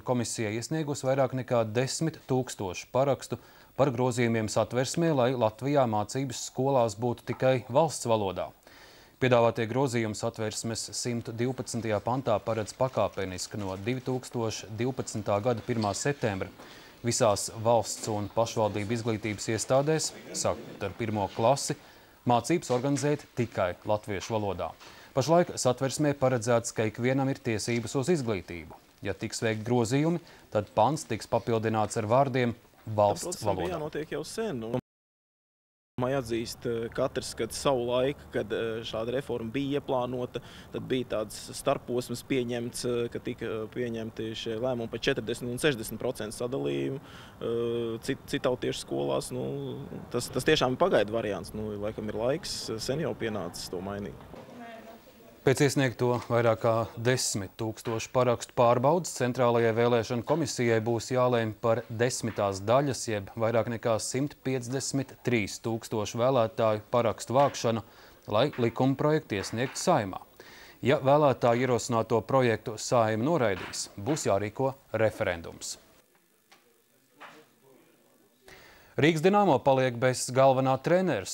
Komisija iesniegusi vairāk nekā 10 000 parakstu par grozījumiem Satversmē, lai Latvijā mācības skolās būtu tikai valsts valodā. Piedāvātie grozījumi Satversmes 112. pantā paredz pakāpeniski no 2012. gada 1. septembra visās valsts un pašvaldību izglītības iestādēs, sākot ar 1. klasi, mācības organizēt tikai latviešu valodā. Pašlaik Satversmē paredzēts, ka ikvienam ir tiesības uz izglītību. Ja tiks veikt grozījumi, tad pants tiks papildināts ar vārdiem valsts valodā. Jānotiek jau sen. Jāatzīst katrs, kad savu laiku, kad šāda reforma bija ieplānota, tad bija tāds starposms pieņemts, ka tika pieņemti šie lēmumi par 40 un 60% sadalījumu citautiešu skolās. Tas tiešām ir pagaidu variants. Laikam ir laiks, sen jau pienācis to mainīt. Pēc iesniegto vairāk kā 10 000 parakstu pārbaudas Centrālajai vēlēšanu komisijai būs jālēm par 10. daļas, jeb vairāk nekā 153 000 vēlētāju parakstu vākšanu, lai likuma projektu iesniegtu Saeimā. Ja vēlētāji ierosināto projektu Saeima noraidīs, būs jārīko referendums. Rīgas Dinamo paliek bez galvenā trenera.